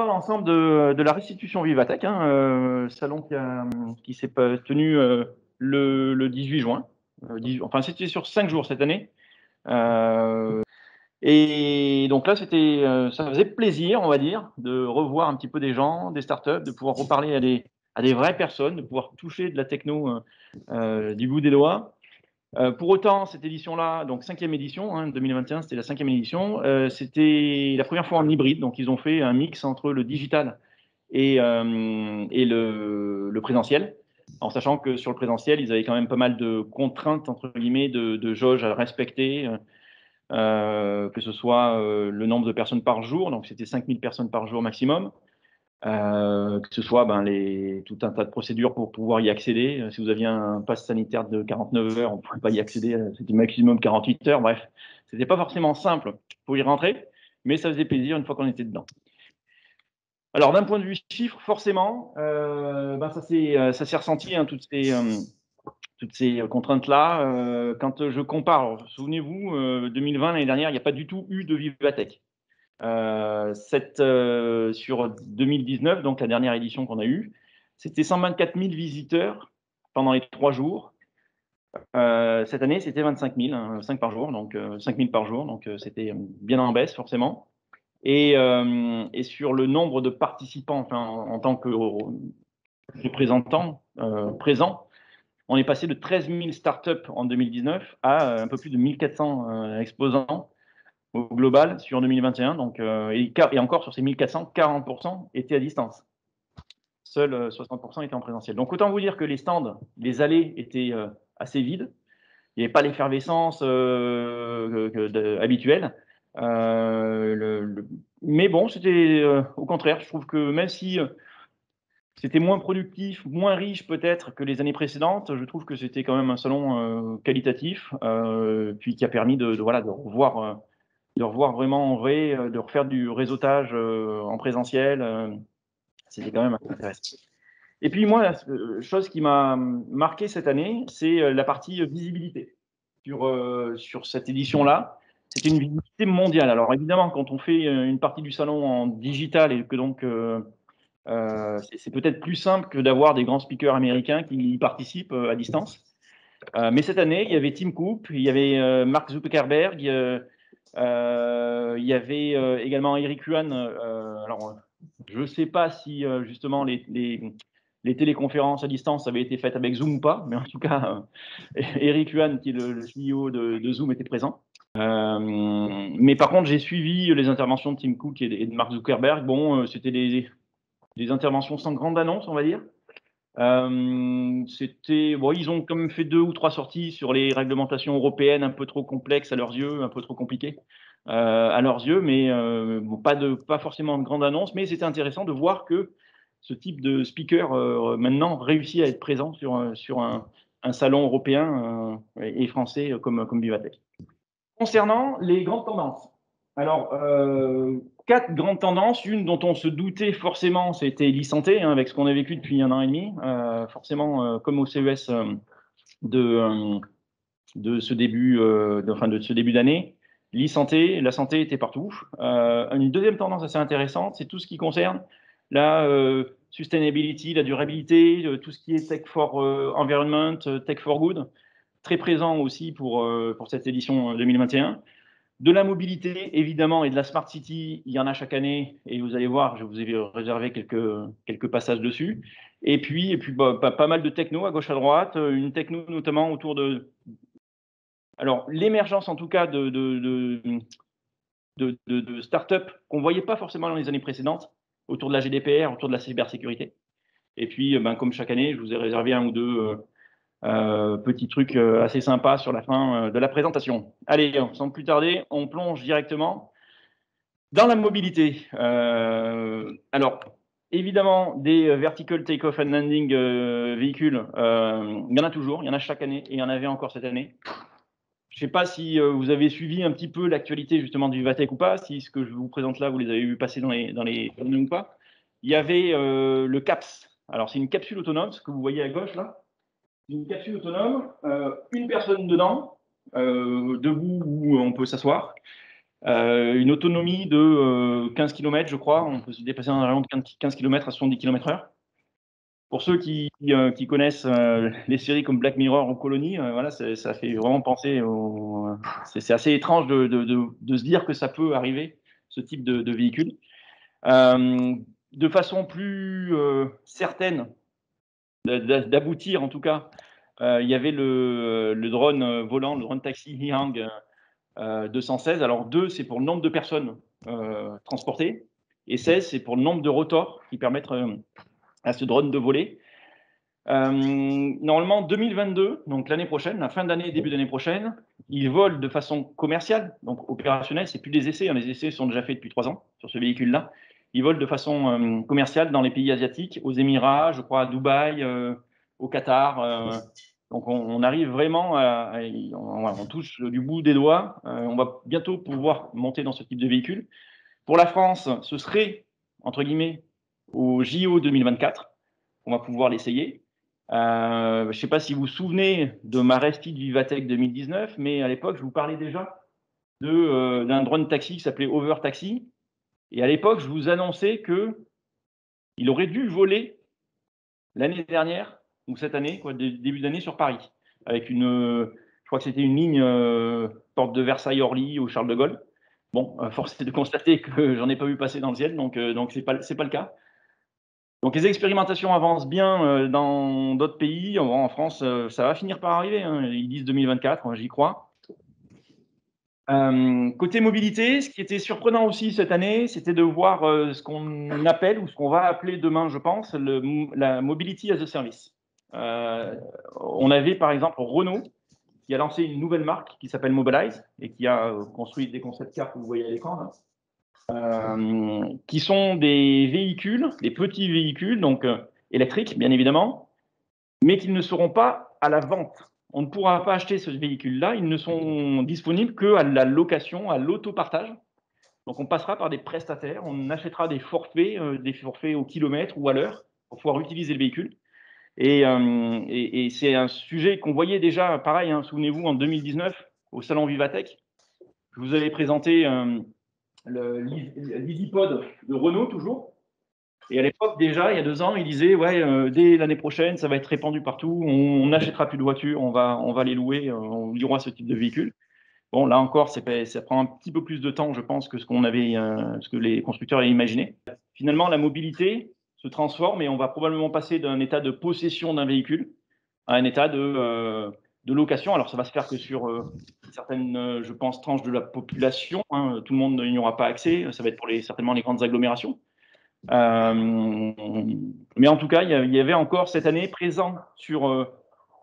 parle ensemble de la restitution Vivatech, hein, salon qui s'est tenu le 18 juin. Enfin, c'était sur 5 jours cette année. Et donc là, ça faisait plaisir, on va dire, de revoir un petit peu des gens, des startups, de pouvoir reparler à des vraies personnes, de pouvoir toucher de la techno du bout des doigts. Pour autant, cette édition-là, donc 5e édition, hein, 2021, c'était la 5e édition, c'était la première fois en hybride, donc ils ont fait un mix entre le digital et le présentiel, en sachant que sur le présentiel, ils avaient quand même pas mal de contraintes, entre guillemets, de jauge à respecter, que ce soit le nombre de personnes par jour, donc c'était 5000 personnes par jour maximum, que ce soit tout un tas de procédures pour pouvoir y accéder. Si vous aviez un pass sanitaire de 49 heures, on ne pouvait pas y accéder, c'était maximum 48 heures. Bref, c'était pas forcément simple pour y rentrer, mais ça faisait plaisir une fois qu'on était dedans. Alors, d'un point de vue chiffre, forcément, ça s'est ressenti, hein, toutes ces contraintes-là. Quand je compare, souvenez-vous, 2020, l'année dernière, il n'y a pas du tout eu de Vivatech. Sur 2019, donc la dernière édition qu'on a eue, c'était 124 000 visiteurs pendant les 3 jours. Cette année, c'était 25 000, hein, 5 par jour, donc 5 000 par jour, donc c'était bien en baisse forcément. Et sur le nombre de participants, enfin, en tant que représentants présents, on est passé de 13 000 startups en 2019 à un peu plus de 1400 exposants au global sur 2021. Donc, et encore sur ces 1400, 40% étaient à distance. Seuls 60% étaient en présentiel. Donc autant vous dire que les stands, les allées étaient assez vides. Il n'y avait pas l'effervescence habituelle. Mais bon, c'était au contraire. Je trouve que même si c'était moins productif, moins riche peut-être que les années précédentes, je trouve que c'était quand même un salon qualitatif, puis qui a permis de revoir vraiment en vrai, de refaire du réseautage en présentiel. C'était quand même intéressant. Et puis moi, la chose qui m'a marqué cette année, c'est la partie visibilité sur cette édition-là. C'était une visibilité mondiale. Alors évidemment, quand on fait une partie du salon en digital et que donc c'est peut-être plus simple que d'avoir des grands speakers américains qui y participent à distance. Mais cette année, il y avait Tim Cook, il y avait Mark Zuckerberg, il y avait également Eric Yuan. Alors, je ne sais pas si justement les téléconférences à distance avaient été faites avec Zoom ou pas, mais en tout cas, Eric Yuan, qui est le CEO de Zoom, était présent. Mais par contre, j'ai suivi les interventions de Tim Cook et de Mark Zuckerberg. Bon, c'était des interventions sans grande annonce, on va dire. Bon, ils ont quand même fait 2 ou 3 sorties sur les réglementations européennes un peu trop complexes à leurs yeux, un peu trop compliquées à leurs yeux, mais bon, pas forcément de grande annonce. Mais c'était intéressant de voir que ce type de speaker maintenant réussit à être présent sur un salon européen et français comme Vivatech. Concernant les grandes tendances, alors 4 grandes tendances. Une dont on se doutait forcément, c'était l'e-santé, hein, avec ce qu'on a vécu depuis 1 an et demi. Forcément, comme au CES de ce début d'année, l'e-santé, la santé était partout. Une deuxième tendance assez intéressante, c'est tout ce qui concerne la sustainability, la durabilité, tout ce qui est tech for environment, tech for good, très présent aussi pour cette édition 2021. De la mobilité, évidemment, et de la Smart City, il y en a chaque année, et vous allez voir, je vous ai réservé quelques passages dessus. Et puis pas mal de techno à gauche à droite, une techno notamment autour de... Alors, l'émergence en tout cas de start-up qu'on ne voyait pas forcément dans les années précédentes, autour de la GDPR, autour de la cybersécurité. Et puis, comme chaque année, je vous ai réservé 1 ou 2 petit truc assez sympa sur la fin de la présentation. Allez, sans plus tarder, on plonge directement dans la mobilité. Alors, évidemment, des vertical take-off and landing véhicules, il y en a toujours, il y en a chaque année, et il y en avait encore cette année. Je ne sais pas si vous avez suivi un petit peu l'actualité justement du Vivatech ou pas, si ce que je vous présente là, vous les avez vu passer dans les journaux ou pas. Il y avait le CAPS. Alors, c'est une capsule autonome, ce que vous voyez à gauche là. Une capsule autonome, une personne dedans, debout où on peut s'asseoir. une autonomie de 15 km, je crois. On peut se déplacer dans un rayon de 15 km à 70 km/h. Pour ceux qui connaissent les séries comme Black Mirror ou Colony, voilà, ça fait vraiment penser au. C'est assez étrange de se dire que ça peut arriver, ce type de véhicule. De façon plus certaine d'aboutir, en tout cas, il y avait le drone volant, le drone taxi Ehang 216. Alors 2, c'est pour le nombre de personnes transportées, et 16, c'est pour le nombre de rotors qui permettent à ce drone de voler. Normalement, 2022, donc l'année prochaine, la fin d'année, début d'année prochaine, il vole de façon commerciale, donc opérationnelle. C'est plus des essais, hein, les essais sont déjà faits depuis 3 ans sur ce véhicule-là. Il vole de façon commerciale dans les pays asiatiques, aux Émirats, je crois à Dubaï, au Qatar. Donc on arrive vraiment on touche du bout des doigts. On va bientôt pouvoir monter dans ce type de véhicule. Pour la France, ce serait, entre guillemets, au JO 2024, on va pouvoir l'essayer. Je ne sais pas si vous vous souvenez de ma Restide Vivatech 2019, mais à l'époque, je vous parlais déjà d'un drone taxi qui s'appelait Over Taxi. Et à l'époque, je vous annonçais qu'il aurait dû voler l'année dernière, ou cette année, début d'année, sur Paris, avec je crois que c'était une ligne porte de Versailles-Orly au Charles de Gaulle. Bon, force est de constater que j'en ai pas vu passer dans le ciel, donc c'est pas le cas. Donc les expérimentations avancent bien dans d'autres pays. En France, ça va finir par arriver, hein. Ils disent 2024, j'y crois. Côté mobilité, ce qui était surprenant aussi cette année, c'était de voir ce qu'on appelle, ou ce qu'on va appeler demain, je pense, la Mobility as a Service. On avait par exemple Renault qui a lancé une nouvelle marque qui s'appelle Mobilize et qui a construit des concept cars que vous voyez à l'écran, là. Qui sont des véhicules, des petits véhicules, donc électriques, bien évidemment, mais qui ne seront pas à la vente. On ne pourra pas acheter ce véhicule-là, ils ne sont disponibles qu'à la location, à l'autopartage. Donc on passera par des prestataires, on achètera des forfaits au kilomètre ou à l'heure pour pouvoir utiliser le véhicule. Et c'est un sujet qu'on voyait déjà, pareil, hein, souvenez-vous, en 2019, au salon Vivatech. Je vous avais présenté l'EasyPod de Renault, toujours. Et à l'époque, déjà, il y a 2 ans, il disait ouais, dès l'année prochaine, ça va être répandu partout, on n'achètera plus de voitures, on va les louer, on louera ce type de véhicule. Bon, là encore, ça prend un petit peu plus de temps, je pense, que ce que les constructeurs avaient imaginé. Finalement, la mobilité se transforme et on va probablement passer d'un état de possession d'un véhicule à un état de location. Alors, ça va se faire que sur certaines, je pense, tranches de la population, hein. Tout le monde n'y aura pas accès. Ça va être pour certainement les grandes agglomérations. Mais en tout cas, il y avait encore cette année présent sur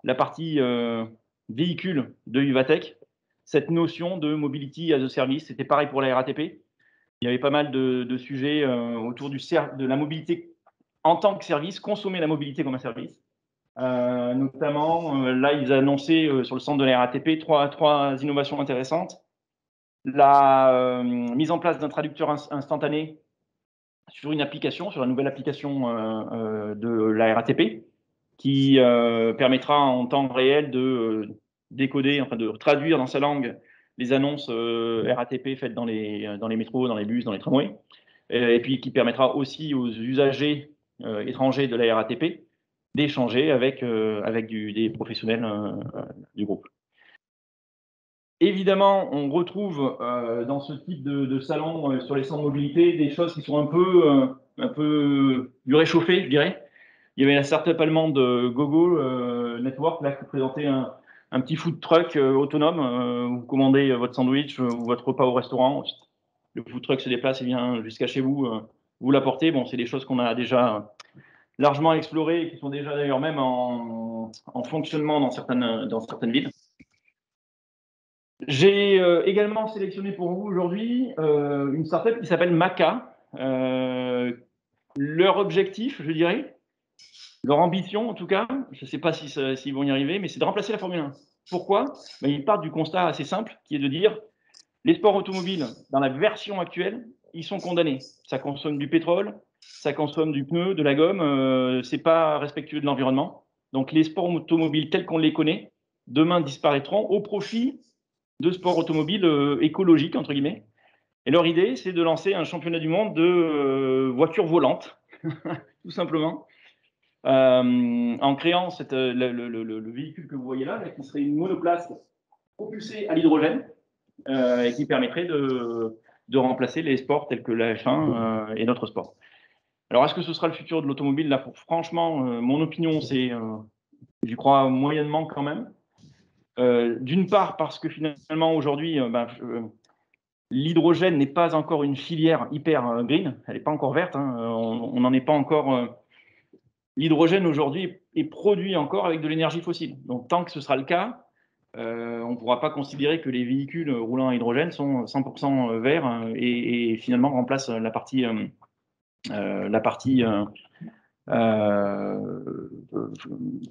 la partie véhicule de Vivatech cette notion de mobility as a service. C'était pareil pour la RATP. Il y avait pas mal de sujets autour de la mobilité en tant que service, consommer la mobilité comme un service. Notamment, là, ils annonçaient sur le centre de la RATP trois innovations intéressantes. La mise en place d'un traducteur instantané sur une application, sur la nouvelle application de la RATP, qui permettra en temps réel de décoder, enfin de traduire dans sa langue les annonces RATP faites dans les métros, dans les bus, dans les tramways, et puis qui permettra aussi aux usagers étrangers de la RATP d'échanger avec des professionnels du groupe. Évidemment, on retrouve dans ce type de salon sur les centres de mobilité des choses qui sont un peu du réchauffé, je dirais. Il y avait la startup allemande Gogo Network là, qui présentait un petit food truck autonome. Vous commandez votre sandwich ou votre repas au restaurant. Le food truck se déplace et vient jusqu'à chez vous, vous l'apportez. Bon, c'est des choses qu'on a déjà largement explorées et qui sont déjà d'ailleurs même en fonctionnement dans certaines villes. J'ai également sélectionné pour vous aujourd'hui une startup qui s'appelle Maca. Leur objectif, je dirais, leur ambition en tout cas, je ne sais pas s'ils vont y arriver, mais c'est de remplacer la Formule 1. Pourquoi? Ils partent du constat assez simple qui est de dire les sports automobiles, dans la version actuelle, ils sont condamnés. Ça consomme du pétrole, ça consomme du pneu, de la gomme, c'est pas respectueux de l'environnement. Donc les sports automobiles tels qu'on les connaît, demain disparaîtront au profit de sports automobiles écologiques, entre guillemets. Et leur idée, c'est de lancer un championnat du monde de voitures volantes, tout simplement, en créant le véhicule que vous voyez là, qui serait une monoplace propulsée à l'hydrogène et qui permettrait de remplacer les sports tels que la F1 et d'autres sports. Alors, est-ce que ce sera le futur de l'automobile? Là, franchement, mon opinion, c'est, j'y crois moyennement quand même. D'une part, parce que finalement, aujourd'hui, l'hydrogène n'est pas encore une filière hyper green, elle n'est pas encore verte, hein, on n'en est pas encore. L'hydrogène aujourd'hui est produit encore avec de l'énergie fossile. Donc, tant que ce sera le cas, on ne pourra pas considérer que les véhicules roulant à hydrogène sont 100% verts et finalement remplacent la partie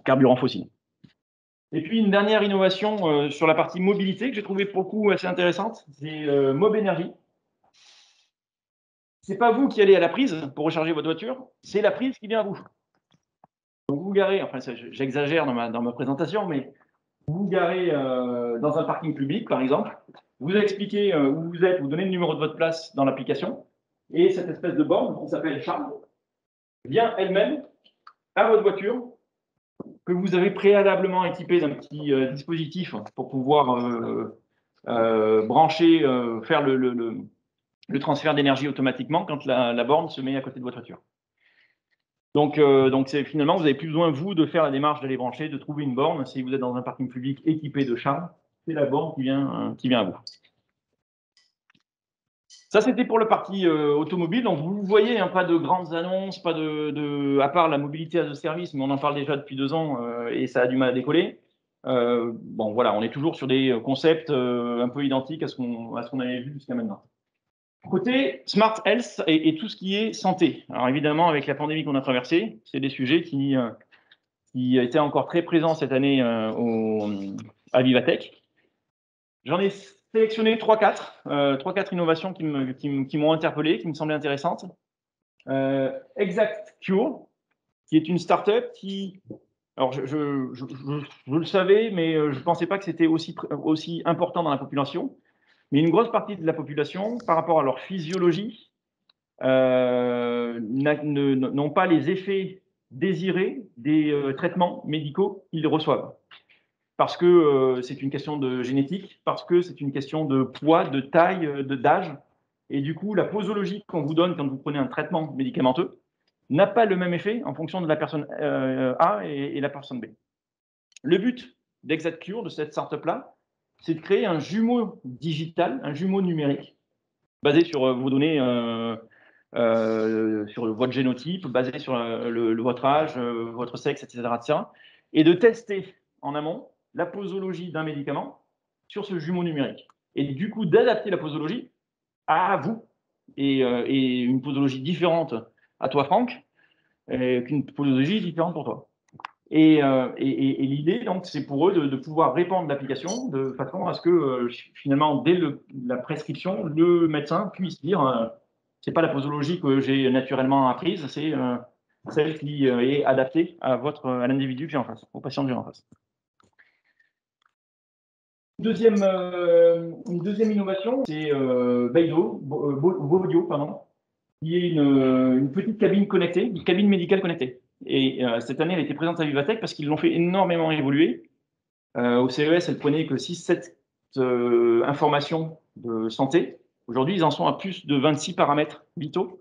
carburant fossile. Et puis une dernière innovation sur la partie mobilité que j'ai trouvé pour le coup assez intéressante, c'est Mob Energy. C'est pas vous qui allez à la prise pour recharger votre voiture, c'est la prise qui vient à vous. Donc vous garez, enfin j'exagère dans ma présentation, mais vous garez dans un parking public par exemple, vous expliquez où vous êtes, vous donnez le numéro de votre place dans l'application, et cette espèce de borne qui s'appelle Charge vient elle-même à votre voiture, que vous avez préalablement équipé d'un petit dispositif pour pouvoir brancher, faire le transfert d'énergie automatiquement quand la borne se met à côté de votre voiture. Donc finalement, vous n'avez plus besoin, vous, de faire la démarche d'aller brancher, de trouver une borne. Si vous êtes dans un parking public équipé de charge, c'est la borne qui vient à vous. Ça, c'était pour la partie automobile. Donc, vous voyez, hein, pas de grandes annonces, pas à part la mobilité as a service, mais on en parle déjà depuis 2 ans et ça a du mal à décoller. Bon, voilà, on est toujours sur des concepts un peu identiques à ce qu'on avait vu jusqu'à maintenant. Côté Smart Health et tout ce qui est santé. Alors, évidemment, avec la pandémie qu'on a traversée, c'est des sujets qui étaient encore très présents cette année à Vivatech. J'en ai sélectionné 3-4 innovations qui m'ont interpellé, qui me semblaient intéressantes. Exact Cure, qui est une start-up qui, alors je le savais, mais je ne pensais pas que c'était aussi important dans la population. Mais une grosse partie de la population, par rapport à leur physiologie, n'ont pas les effets désirés des traitements médicaux qu'ils reçoivent. Parce que c'est une question de génétique, parce que c'est une question de poids, de taille, d'âge. Et du coup, la posologie qu'on vous donne quand vous prenez un traitement médicamenteux n'a pas le même effet en fonction de la personne A et la personne B. Le but d'ExactCure, de cette startup-là, c'est de créer un jumeau digital, un jumeau numérique, basé sur vos données, sur votre génotype, basé sur votre âge, votre sexe, etc., et de tester en amont la posologie d'un médicament sur ce jumeau numérique. Et du coup, d'adapter la posologie à vous et une posologie différente à toi, Franck, qu'une posologie différente pour toi. Et l'idée, donc, c'est pour eux de pouvoir répandre l'application de façon à ce que, finalement, dès la prescription, le médecin puisse dire c'est pas la posologie que j'ai naturellement apprise, c'est celle qui est adaptée à l'individu que j'ai en face, au patient que j'ai en face. Une deuxième innovation, c'est Vodio, qui est une petite cabine connectée, une cabine médicale connectée. Et cette année, elle a été présente à Vivatech parce qu'ils l'ont fait énormément évoluer. Au CES, elle prenait que 6-7 informations de santé. Aujourd'hui, ils en sont à plus de 26 paramètres vitaux.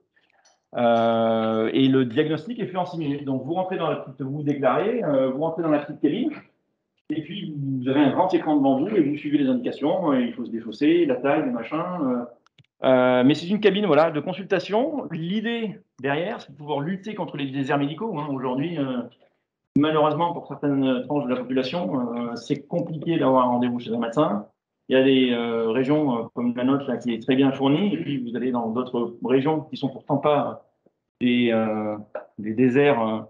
Et le diagnostic est fait en 6 minutes. Donc, vous rentrez dans vous déclarez, vous rentrez dans la petite cabine, et puis vous avez un grand écran devant vous et vous suivez les indications. Il faut se déchausser, la taille, le machin. Mais c'est une cabine, voilà, de consultation. L'idée derrière, c'est de pouvoir lutter contre les déserts médicaux. Aujourd'hui, malheureusement, pour certaines tranches de la population, c'est compliqué d'avoir un rendez-vous chez un médecin. Il y a des régions comme la nôtre là, qui est très bien fournie, et puis vous allez dans d'autres régions qui sont pourtant pas des déserts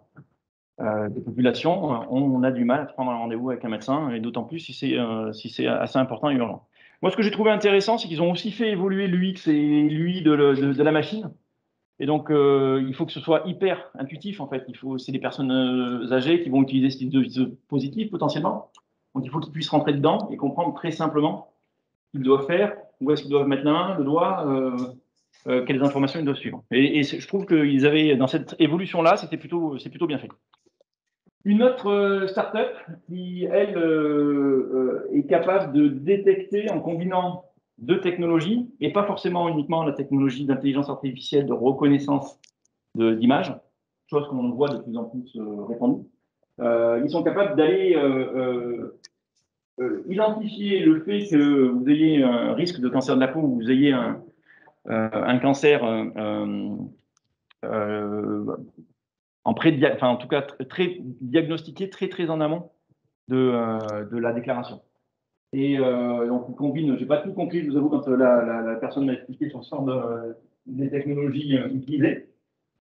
de population. On a du mal à prendre un rendez-vous avec un médecin, et d'autant plus si c'est assez important et urgent. Moi, ce que j'ai trouvé intéressant, c'est qu'ils ont aussi fait évoluer l'UX et l'UI de la machine. Et donc, il faut que ce soit hyper intuitif, en fait. C'est des personnes âgées qui vont utiliser ce type de dispositif, potentiellement. Donc, il faut qu'ils puissent rentrer dedans et comprendre très simplement ce qu'ils doivent faire où est-ce qu'ils doivent mettre la main, le doigt, quelles informations ils doivent suivre. Et je trouve qu'ils avaient, dans cette évolution-là, c'est plutôt bien fait. Une autre startup qui, elle, est capable de détecter en combinant deux technologies, et pas forcément uniquement la technologie d'intelligence artificielle de reconnaissance d'images, chose qu'on voit de plus en plus répandue. Ils sont capables d'aller identifier le fait que vous ayez un risque de cancer de la peau, ou vous ayez un cancer en tout cas très diagnostiqué très en amont de la déclaration. Et donc on combine, j'ai pas tout compris, je vous avoue, quand la personne m'a expliqué sur ce genre des technologies utilisées.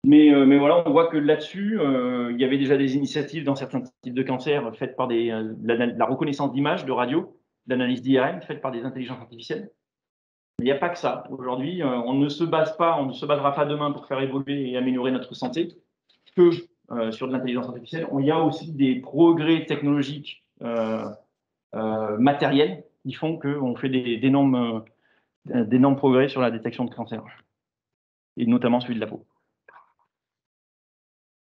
Mais voilà, on voit que là-dessus, il y avait déjà des initiatives dans certains types de cancers faites par la reconnaissance d'images, de radio, l'analyse d'IRM faite par des intelligences artificielles. Mais il n'y a pas que ça. Aujourd'hui, on ne se basera pas demain pour faire évoluer et améliorer notre santé que sur de l'intelligence artificielle. Il y a aussi des progrès technologiques matériels qui font qu'on fait d'énormes progrès sur la détection de cancer, et notamment celui de la peau.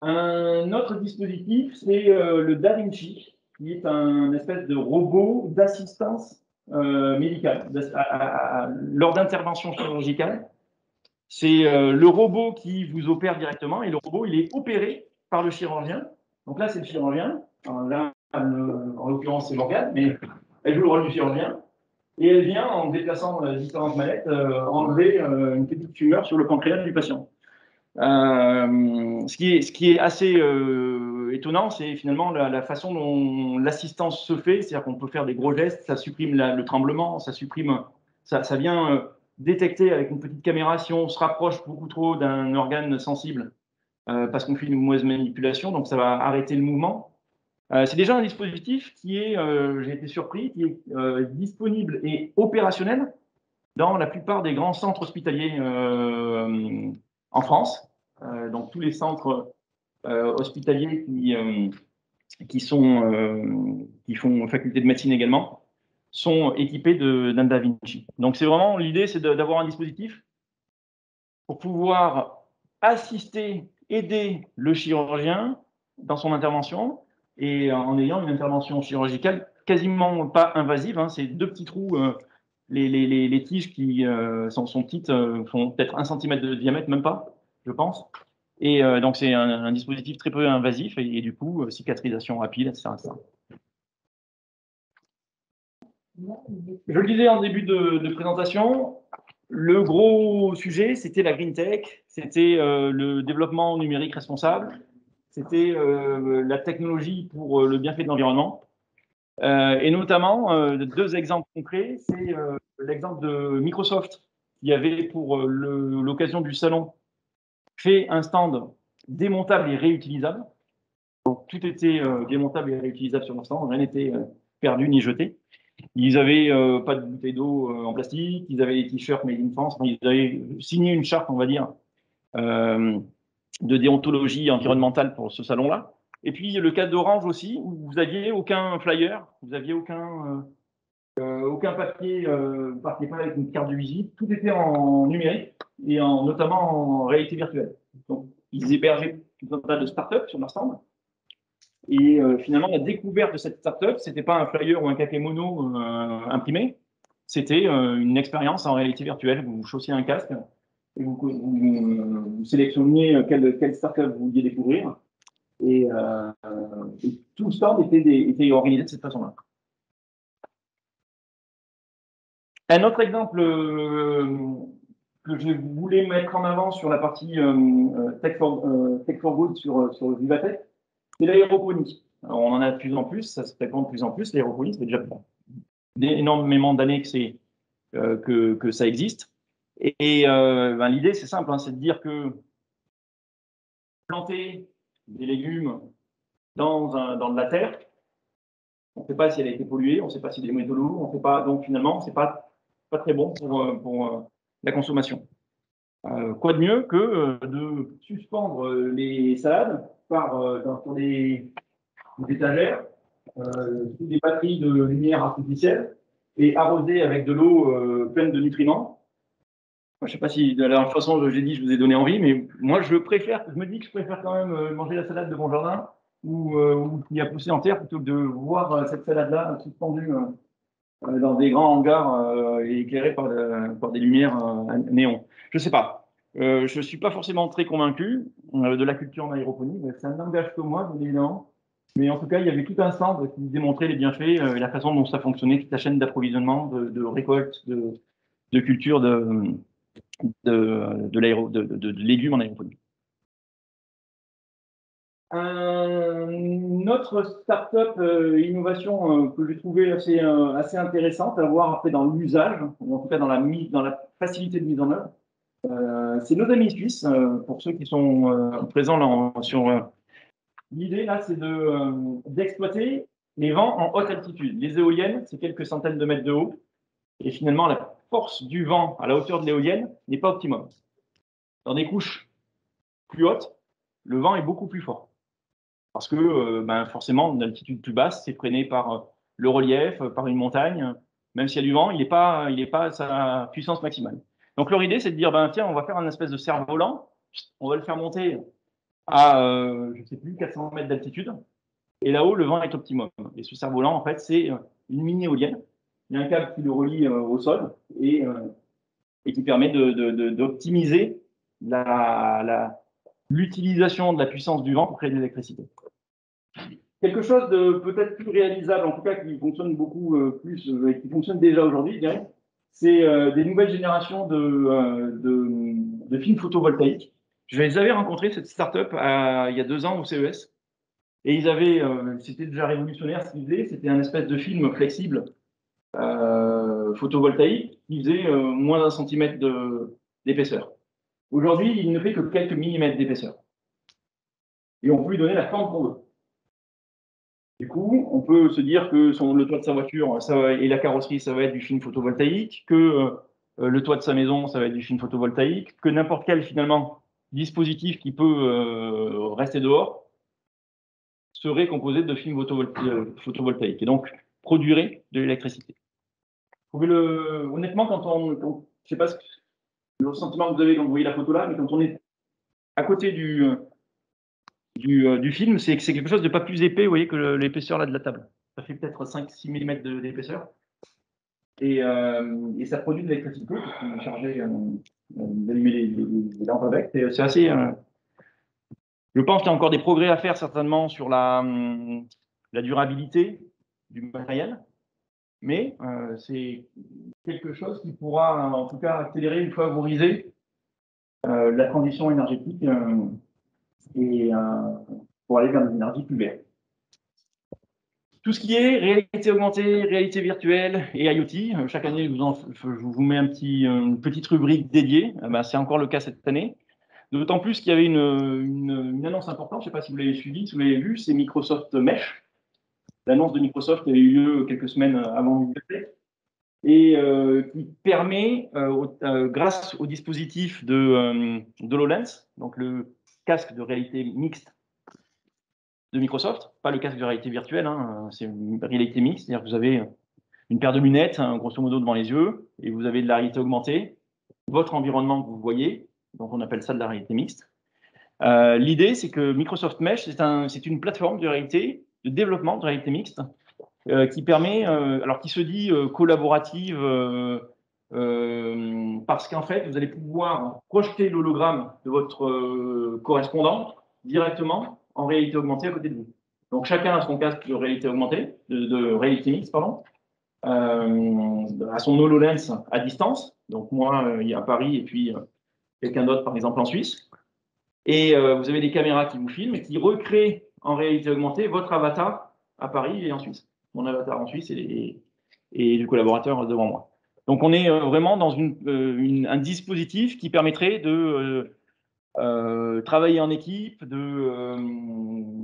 Un autre dispositif, c'est le Da Vinci, qui est un espèce de robot d'assistance médicale lors d'interventions chirurgicales. C'est le robot qui vous opère directement, et le robot, il est opéré par le chirurgien. Donc là, c'est le chirurgien. Alors là, en l'occurrence, c'est Morgane, mais elle joue le rôle du chirurgien. Et elle vient, en déplaçant différentes manettes, enlever une petite tumeur sur le pancréas du patient. Ce qui est assez étonnant, c'est finalement la façon dont l'assistance se fait. C'est-à-dire qu'on peut faire des gros gestes, ça supprime le tremblement, ça vient détecter avec une petite caméra si on se rapproche beaucoup trop d'un organe sensible parce qu'on fait une mauvaise manipulation, donc ça va arrêter le mouvement. C'est déjà un dispositif qui est, j'ai été surpris, qui est disponible et opérationnel dans la plupart des grands centres hospitaliers en France. Donc tous les centres hospitaliers qui font faculté de médecine également sont équipés d'un Da Vinci. Donc c'est vraiment l'idée, c'est d'avoir un dispositif pour pouvoir assister, aider le chirurgien dans son intervention, et en ayant une intervention chirurgicale quasiment pas invasive. Hein, c'est deux petits trous. Les tiges qui sont petites font peut-être 1 cm de diamètre, même pas, je pense. Et donc, c'est un dispositif très peu invasif et du coup, cicatrisation rapide, etc., etc. Je le disais en début de présentation, le gros sujet, c'était la green tech, c'était le développement numérique responsable, c'était la technologie pour le bienfait de l'environnement. Et notamment, deux exemples concrets, c'est l'exemple de Microsoft, qui avait pour l'occasion du salon fait un stand démontable et réutilisable. Donc tout était démontable et réutilisable sur leur stand, rien n'était perdu ni jeté. Ils n'avaient pas de bouteilles d'eau en plastique, ils avaient des t-shirts made in France, enfin, ils avaient signé une charte, on va dire, de déontologie environnementale pour ce salon-là. Et puis le cas d'Orange aussi, où vous n'aviez aucun flyer, vous n'aviez aucun papier, vous ne partiez pas avec une carte de visite, tout était en numérique et notamment en réalité virtuelle. Donc, ils hébergeaient tout un tas de startups sur leur stand. Et finalement, la découverte de cette startup, ce n'était pas un flyer ou un kakémono imprimé, c'était une expérience en réalité virtuelle. Vous chaussiez un casque et vous sélectionniez quelle startup vous vouliez découvrir. Et tout le stand était organisé de cette façon-là. Un autre exemple que je voulais mettre en avant sur la partie Tech for Good sur Vivatech, c'est l'aéroponie. Alors, on en a de plus en plus, ça se répand de plus en plus. L'aéroponie, ça fait déjà énormément d'années que ça existe. Et l'idée, c'est simple, hein, c'est de dire que planter des légumes dans de la terre, on ne sait pas si elle a été polluée, on ne sait pas si des métaux lourds, on ne sait pas. Donc finalement, c'est pas très bon pour la consommation. Quoi de mieux que de suspendre les salades sur des étagères, des batteries de lumière artificielle, et arrosé avec de l'eau pleine de nutriments. Je ne sais pas si de la façon j'ai dit, je vous ai donné envie, mais moi je me dis que je préfère quand même manger la salade de mon jardin ou qui a poussé en terre plutôt que de voir cette salade-là suspendue dans des grands hangars et éclairée par des lumières néon. Je ne sais pas. Je ne suis pas forcément très convaincu de la culture en aéroponie. Ça n'engage que moi, bien évidemment. Mais en tout cas, il y avait tout un stand qui démontrait les bienfaits et la façon dont ça fonctionnait, toute la chaîne d'approvisionnement, de récolte, de culture de légumes en aéroponie. Une autre start-up innovation que j'ai trouvé assez intéressante à voir après dans l'usage, ou en tout cas dans la facilité de mise en œuvre, c'est nos amis suisses, pour ceux qui sont présents sur. L'idée là, c'est d'exploiter les vents en haute altitude. Les éoliennes, c'est quelques centaines de mètres de haut, et finalement, la force du vent à la hauteur de l'éolienne n'est pas optimum. Dans des couches plus hautes, le vent est beaucoup plus fort. Parce que forcément, une altitude plus basse, c'est freiné par le relief, par une montagne. Même s'il y a du vent, il n'est pas à sa puissance maximale. Donc leur idée, c'est de dire, tiens, on va faire un espèce de cerf-volant, on va le faire monter à, je ne sais plus, 400 mètres d'altitude. Et là-haut, le vent est optimum. Et ce cerf-volant, en fait, c'est une mini-éolienne. Il y a un câble qui le relie au sol et qui permet d'optimiser l'utilisation de la puissance du vent pour créer de l'électricité. Quelque chose de peut-être plus réalisable, en tout cas qui fonctionne beaucoup plus, qui fonctionne déjà aujourd'hui, je dirais, c'est des nouvelles générations de films photovoltaïques. Je les avais rencontrés, cette start-up, il y a 2 ans au CES. Et c'était déjà révolutionnaire ce qu'ils faisaient, c'était un espèce de film flexible photovoltaïque qui faisait moins d'un centimètre d'épaisseur. Aujourd'hui, il ne fait que quelques millimètres d'épaisseur. Et on peut lui donner la forme qu'on veut. Du coup, on peut se dire que le toit de sa voiture et la carrosserie, ça va être du film photovoltaïque, que le toit de sa maison, ça va être du film photovoltaïque, que n'importe quel, finalement, dispositif qui peut rester dehors serait composé de films photovoltaïques et donc produirait de l'électricité. Honnêtement, je ne sais pas le sentiment que vous avez quand vous voyez la photo là, mais quand on est à côté du film, c'est quelque chose de pas plus épais, vous voyez, que l'épaisseur là de la table. Ça fait peut-être 5-6 mm d'épaisseur. Et ça produit de l'électricité, parce qu'on est chargé d'allumer les lampes avec. C'est assez. Je pense qu'il y a encore des progrès à faire certainement sur la durabilité du matériel, mais c'est quelque chose qui pourra en tout cas accélérer ou favoriser la transition énergétique et pour aller vers des énergies plus vertes. Tout ce qui est réalité augmentée, réalité virtuelle et IoT, chaque année, je vous mets une petite rubrique dédiée. C'est encore le cas cette année. D'autant plus qu'il y avait une annonce importante, je ne sais pas si vous l'avez suivi, si vous l'avez vu, c'est Microsoft Mesh. L'annonce de Microsoft a eu lieu quelques semaines avant l'UWC et qui permet, grâce au dispositif d'HoloLens, donc le casque de réalité mixte de Microsoft, pas le casque de réalité virtuelle, c'est une réalité mixte, c'est-à-dire que vous avez une paire de lunettes, grosso modo, devant les yeux, et vous avez de la réalité augmentée, votre environnement que vous voyez, donc on appelle ça de la réalité mixte. L'idée, c'est que Microsoft Mesh, c'est une plateforme de réalité, de développement de réalité mixte, qui permet, alors qui se dit collaborative, parce qu'en fait, vous allez pouvoir projeter l'hologramme de votre correspondant directement en réalité augmentée à côté de vous. Donc chacun a son casque de réalité augmentée, de réalité mixte, pardon, à son HoloLens à distance. Donc moi, à Paris, et puis quelqu'un d'autre, par exemple, en Suisse. Et vous avez des caméras qui vous filment et qui recréent en réalité augmentée votre avatar à Paris et en Suisse. Mon avatar en Suisse et du collaborateur devant moi. Donc on est vraiment dans un dispositif qui permettrait de travailler en équipe,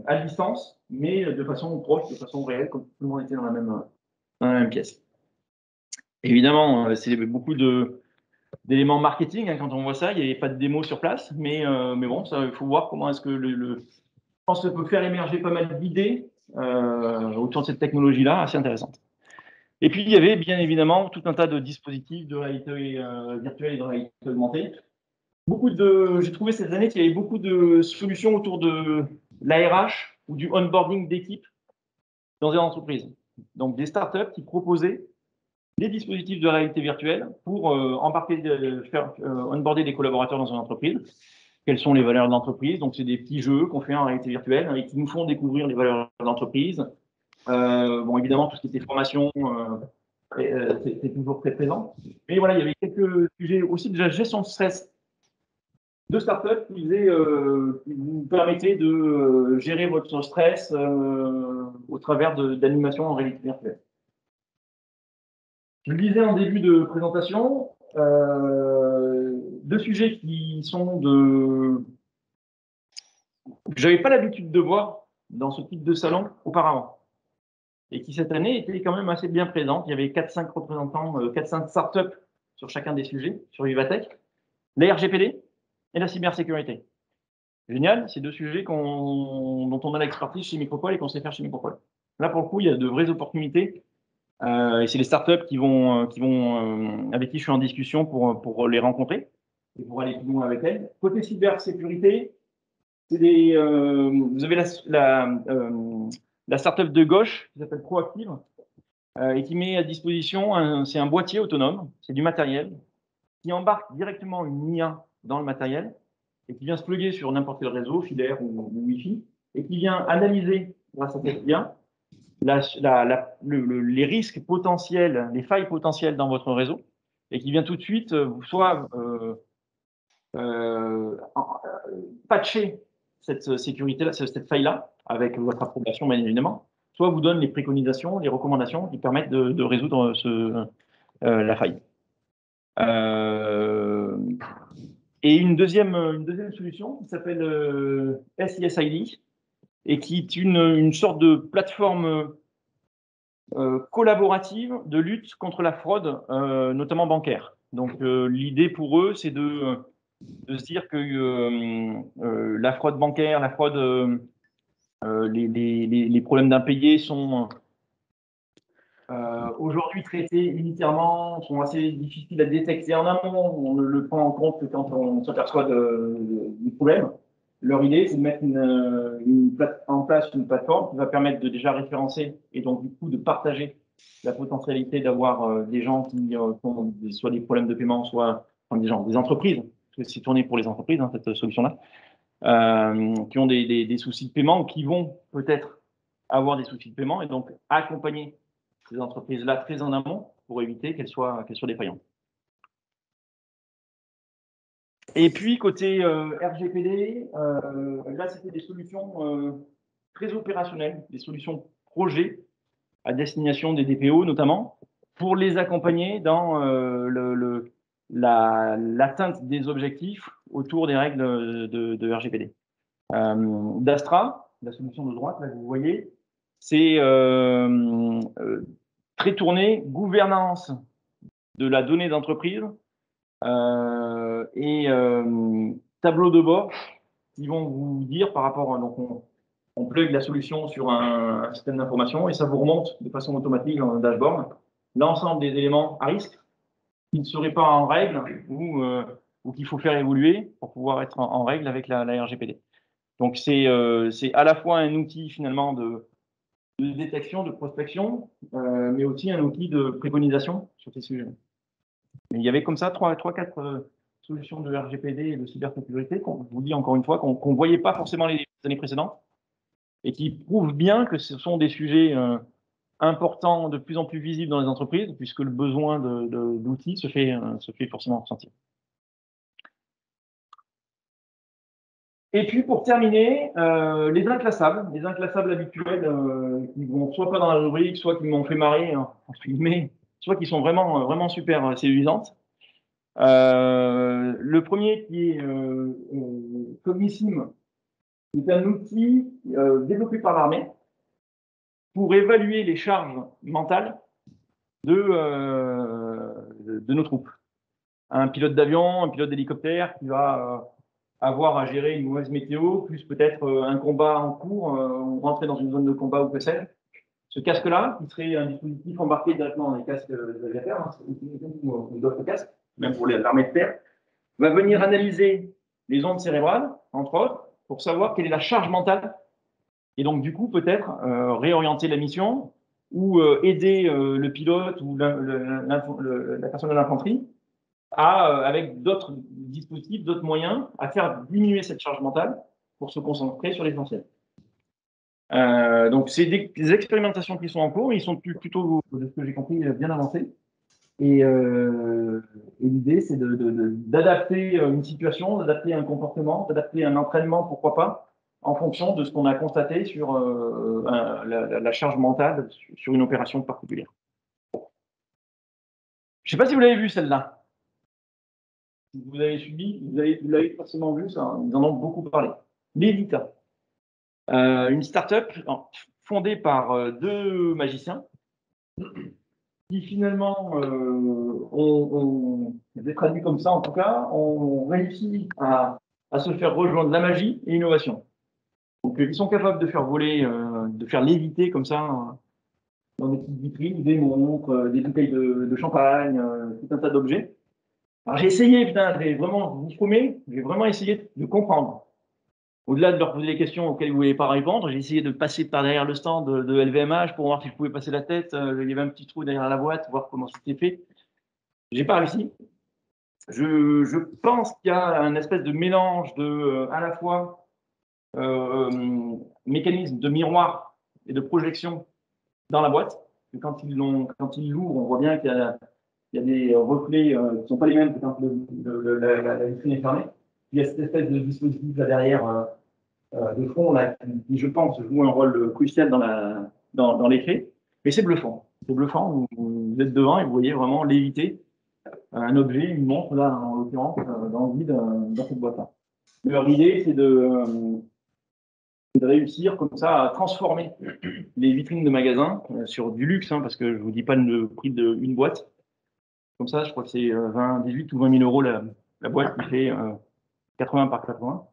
à distance, mais de façon proche, de façon réelle, comme tout le monde était dans la même pièce. Évidemment, c'est beaucoup d'éléments marketing quand on voit ça. Il n'y avait pas de démo sur place, mais bon, il faut voir comment est-ce que je pense que ça peut faire émerger pas mal d'idées autour de cette technologie-là, assez intéressante. Et puis, il y avait bien évidemment tout un tas de dispositifs de réalité virtuelle et de réalité augmentée. J'ai trouvé cette année qu'il y avait beaucoup de solutions autour de l'ARH ou du onboarding d'équipe dans une entreprise. Donc, des startups qui proposaient des dispositifs de réalité virtuelle pour faire onboarder des collaborateurs dans une entreprise. Quelles sont les valeurs de l'entreprise? Donc, c'est des petits jeux qu'on fait en réalité virtuelle et qui nous font découvrir les valeurs de l'entreprise. Bon, évidemment, tout ce qui était formation, c'est toujours très présent. Mais voilà, il y avait quelques sujets aussi de la gestion de stress de start-up qui vous permettaient de gérer votre stress au travers d'animations en réalité virtuelle. Je le disais en début de présentation, deux sujets qui sont que j'avais pas l'habitude de voir dans ce type de salon auparavant et qui cette année étaient quand même assez bien présentes. Il y avait 4-5 représentants, 4-5 startups sur chacun des sujets, sur Vivatech, la RGPD et la cybersécurité. Génial, c'est deux sujets dont on a l'expertise chez Micropole et qu'on sait faire chez Micropole. Là, pour le coup, il y a de vraies opportunités. Et c'est les startups avec qui je suis en discussion pour les rencontrer et pour aller plus loin avec elles. Côté cybersécurité, vous avez la startup de gauche qui s'appelle Proactive et qui met à disposition, c'est un boîtier autonome, c'est du matériel qui embarque directement une IA dans le matériel et qui vient se plugger sur n'importe quel réseau, filaire ou Wi-Fi, et qui vient analyser, grâce à cette IA, les risques potentiels, les failles potentielles dans votre réseau, et qui vient tout de suite soit patcher cette sécurité-là, cette faille-là, avec votre approbation, bien évidemment, soit vous donne les préconisations, les recommandations qui permettent de résoudre la faille. Et une deuxième solution qui s'appelle SISID et qui est une sorte de plateforme collaborative de lutte contre la fraude, notamment bancaire. Donc l'idée pour eux, c'est de se dire que la fraude bancaire, la fraude, les problèmes d'impayés sont aujourd'hui traités unitairement, sont assez difficiles à détecter en amont. On ne le prend en compte que quand on s'aperçoit du problème. Leur idée, c'est de mettre en place une plateforme qui va permettre de déjà référencer et donc du coup de partager la potentialité d'avoir des gens qui ont soit des problèmes de paiement, soit des entreprises, parce que c'est tourné pour les entreprises, hein, cette solution-là, qui ont des soucis de paiement ou qui vont peut-être avoir des soucis de paiement et donc accompagner ces entreprises-là très en amont pour éviter qu'elles soient défaillantes. Et puis, côté RGPD, là, c'était des solutions très opérationnelles, des solutions projets à destination des DPO notamment, pour les accompagner dans l'atteinte des objectifs autour des règles de RGPD. Dastra, la solution de droite, là, vous voyez, c'est très tourné gouvernance de la donnée d'entreprise et tableau de bord qui vont vous dire par rapport à, donc on plug la solution sur un système d'information et ça vous remonte de façon automatique dans le dashboard l'ensemble des éléments à risque qui ne seraient pas en règle ou qu'il faut faire évoluer pour pouvoir être en règle avec la RGPD. Donc c'est à la fois un outil finalement de détection, de prospection, mais aussi un outil de préconisation sur ces sujets. Il y avait comme ça 3-4 solutions de RGPD et de cybersécurité qu'on vous dis encore une fois qu'on ne voyait pas forcément les années précédentes et qui prouvent bien que ce sont des sujets importants, de plus en plus visibles dans les entreprises, puisque le besoin d'outils se fait forcément ressentir. Et puis pour terminer, les inclassables habituels qui vont soit pas dans la rubrique, soit qui m'ont fait marrer, hein, entre guillemets, soit qui sont vraiment super séduisantes. Le premier qui est Cognissime, c'est un outil développé par l'armée pour évaluer les charges mentales de nos troupes. Un pilote d'avion, un pilote d'hélicoptère qui va avoir à gérer une mauvaise météo, plus peut-être un combat en cours, ou rentrer dans une zone de combat ou que sais-je. Ce casque-là, qui serait un dispositif embarqué directement dans les casques de l'aviateur, hein, ou d'autres casques, même pour l'armée de terre, va venir analyser les ondes cérébrales, entre autres, pour savoir quelle est la charge mentale, et donc du coup peut-être réorienter la mission ou aider le pilote ou la personne de l'infanterie avec d'autres dispositifs, d'autres moyens, à faire diminuer cette charge mentale pour se concentrer sur l'essentiel. Donc c'est des expérimentations qui sont en cours, ils sont plutôt, de ce que j'ai compris, bien avancés. Et l'idée, c'est d'adapter une situation, d'adapter un comportement, d'adapter un entraînement, pourquoi pas, en fonction de ce qu'on a constaté sur la charge mentale sur une opération particulière. Je ne sais pas si vous l'avez vu celle-là. Si vous avez suivi, vous l'avez forcément vu, ça, ils en ont beaucoup parlé. Levita, une start-up fondée par deux magiciens qui finalement je l'ai traduit comme ça en tout cas, ont réussi à se faire rejoindre la magie et l'innovation. Donc ils sont capables de faire voler, de faire léviter comme ça dans des petites vitrines, des montres, des bouteilles de champagne, tout un tas d'objets. Alors j'ai essayé, putain, j'ai vraiment, j'ai vraiment essayé de comprendre. Au-delà de leur poser des questions auxquelles ils ne voulaient pas répondre, j'ai essayé de passer par derrière le stand de LVMH pour voir si je pouvais passer la tête. Il y avait un petit trou derrière la boîte, voir comment c'était fait. J'ai pas réussi. Je pense qu'il y a un espèce de mélange à la fois mécanisme de miroir et de projection dans la boîte. Quand ils l'ouvrent, on voit bien qu'il y a des reflets qui ne sont pas les mêmes que quand la vitrine est fermée. Il y a cette espèce de dispositif là derrière de fond là, qui, je pense, joue un rôle crucial dans les clés. Mais c'est bluffant. C'est bluffant. Vous êtes devant et vous voyez vraiment léviter un objet, une montre, là, en l'occurrence, dans le vide, dans cette boîte-là. Leur idée, c'est de réussir comme ça à transformer les vitrines de magasins sur du luxe, hein, parce que je ne vous dis pas le prix d'une boîte. Comme ça, je crois que c'est 18 ou 20 000 euros la boîte qui fait 80 par 80.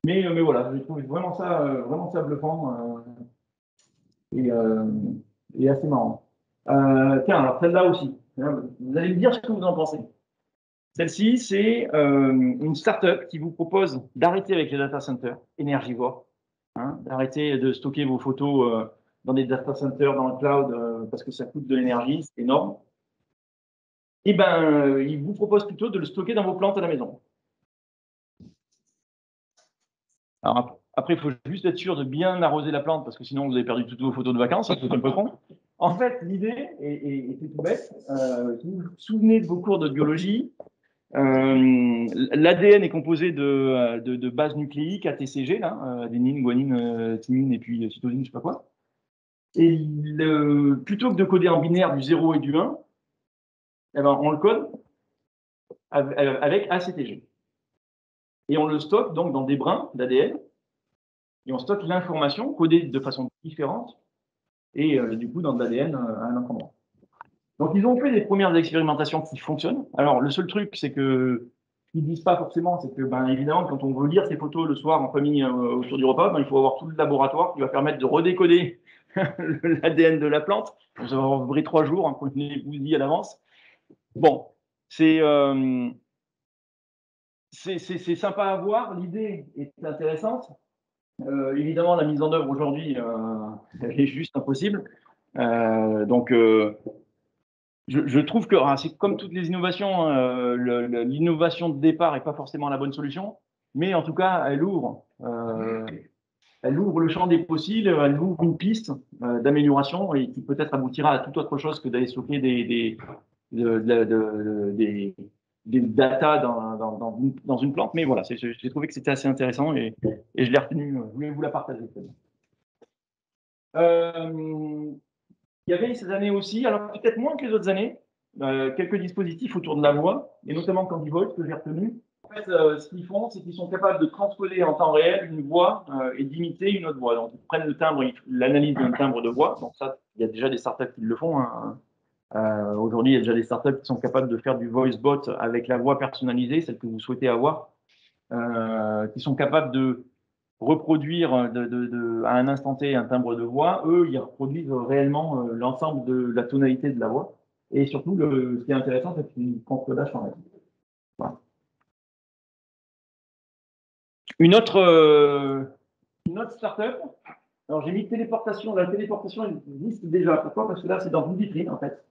Mais voilà, je trouve vraiment ça bluffant et assez marrant. Tiens, alors celle-là aussi. Vous allez me dire ce que vous en pensez. Celle-ci, c'est une start-up qui vous propose d'arrêter avec les data centers énergivores, hein, d'arrêter de stocker vos photos dans des data centers, dans le cloud, parce que ça coûte de l'énergie, c'est énorme. Et ben, il vous propose plutôt de le stocker dans vos plantes à la maison. Alors après, il faut juste être sûr de bien arroser la plante, parce que sinon vous avez perdu toutes vos photos de vacances, ça c'est un peu con. En fait, l'idée, et c'est tout bête, si vous vous souvenez de vos cours de biologie, l'ADN est composé de bases nucléiques, ATCG, là, adénine, guanine, thymine et puis cytosine, je ne sais pas quoi. Et plutôt que de coder en binaire du 0 et du 1, eh ben, on le code avec ACTG. Et on le stocke donc dans des brins d'ADN, et on stocke l'information codée de façon différente, et du coup dans de l'ADN à un endroit. Donc ils ont fait des premières expérimentations qui fonctionnent. Alors le seul truc, c'est que qu'ils disent pas forcément, c'est que ben évidemment quand on veut lire ces photos le soir en famille autour du repas, ben, il faut avoir tout le laboratoire qui va permettre de redécoder l'ADN de la plante. Ça va avoir 3 jours, hein, qu'on vous dit à l'avance. Bon, c'est sympa à voir, l'idée est intéressante. Évidemment, la mise en œuvre aujourd'hui, elle est juste impossible. Donc, je trouve que c'est comme toutes les innovations, l'innovation de départ n'est pas forcément la bonne solution, mais en tout cas, elle ouvre le champ des possibles, elle ouvre une piste d'amélioration et qui peut-être aboutira à toute autre chose que d'aller stocker des data dans une plante. Mais voilà, j'ai trouvé que c'était assez intéressant et je l'ai retenu, je voulais vous la partager. Il y avait ces années aussi, alors peut-être moins que les autres années, quelques dispositifs autour de la voix, et notamment CandyVoice que j'ai retenu. En fait, ce qu'ils font, c'est qu'ils sont capables de transcoder en temps réel une voix et d'imiter une autre voix. Donc, ils prennent le timbre, l'analyse d'un timbre de voix. Donc ça, il y a déjà des startups qui le font, hein. Aujourd'hui, il y a déjà des startups qui sont capables de faire du voice bot avec la voix personnalisée, celle que vous souhaitez avoir, qui sont capables de reproduire à un instant T un timbre de voix. Eux, ils reproduisent réellement l'ensemble de la tonalité de la voix. Et surtout, ce qui est intéressant, c'est qu'ils contredachent en fait. Voilà. Une autre startup. Alors, j'ai mis téléportation. La téléportation existe déjà. Pourquoi? Parce que là, c'est dans une vitrine, en fait.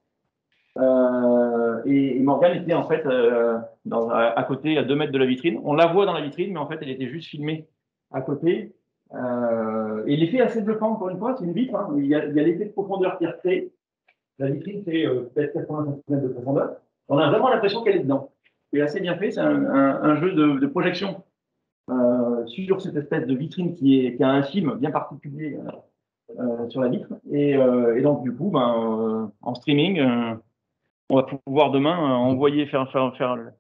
Et Morgane était, en fait, à côté, à 2 mètres de la vitrine. On la voit dans la vitrine, mais en fait, elle était juste filmée à côté. Et l'effet est assez bluffant, encore une fois. C'est une vitre. Hein. Il y a l'effet de profondeur qui est recréé. La vitrine fait peut-être 80 cm de profondeur. On a vraiment l'impression qu'elle est dedans. C'est assez bien fait. C'est un jeu de projection sur cette espèce de vitrine qui a un film bien particulier sur la vitre. Et donc, du coup, en streaming, on va pouvoir demain envoyer, faire. Je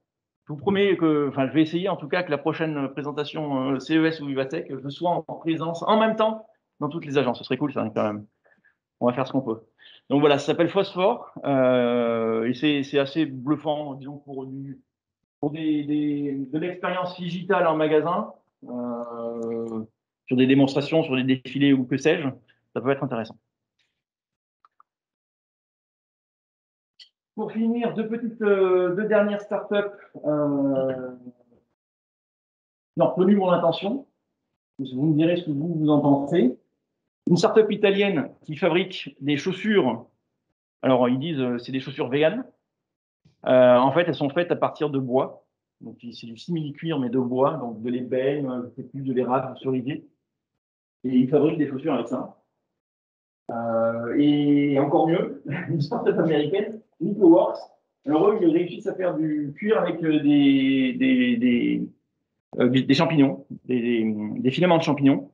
vous promets que, enfin, je vais essayer en tout cas que la prochaine présentation CES ou Vivatech, je sois en présence en même temps dans toutes les agences. Ce serait cool, ça, quand même. On va faire ce qu'on peut. Donc voilà, ça s'appelle Phosphore et c'est assez bluffant, disons, pour de l'expérience digitale en magasin, sur des démonstrations, sur des défilés ou que sais-je, ça peut être intéressant. Pour finir, deux dernières startups qui ont retenu mon attention. Vous me direz ce que vous en pensez. Une startup italienne qui fabrique des chaussures. Alors, ils disent c'est des chaussures véganes. En fait, elles sont faites à partir de bois. Donc, c'est du simili-cuir, mais de bois, donc de l'ébène, je sais plus, de l'érable cerisier. Et ils fabriquent des chaussures avec ça. Et encore mieux, une startup américaine, Nicoworks. Alors, eux, ils réussissent à faire du cuir avec des champignons, des filaments de champignons,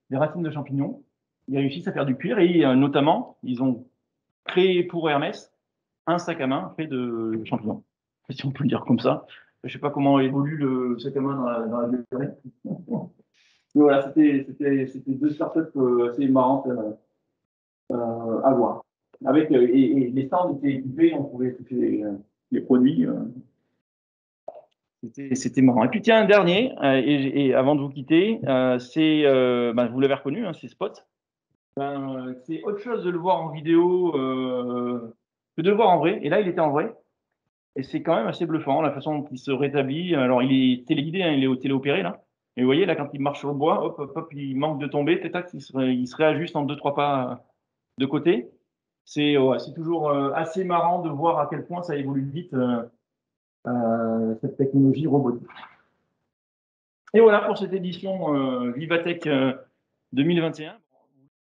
des racines de champignons. Ils réussissent à faire du cuir et notamment, ils ont créé pour Hermès un sac à main fait de champignons. Si on peut le dire comme ça. Je ne sais pas comment évolue le sac à main dans la durée. Mais voilà, c'était deux startups assez marrantes à voir. Et les stands étaient équipés, on pouvait toucher les produits. C'était marrant. Et puis tiens, un dernier, et avant de vous quitter, vous l'avez reconnu, hein, c'est Spot. C'est autre chose de le voir en vidéo que de le voir en vrai. Et là, il était en vrai. Et c'est quand même assez bluffant, la façon dont il se rétablit. Alors, il est téléguidé, hein, il est téléopéré, là. Et vous voyez, là, quand il marche sur le bois, hop, hop, hop, il manque de tomber, tac, il se réajuste en 2-3 pas de côté. C'est toujours assez marrant de voir à quel point ça évolue vite, cette technologie robotique. Et voilà pour cette édition Vivatech 2021.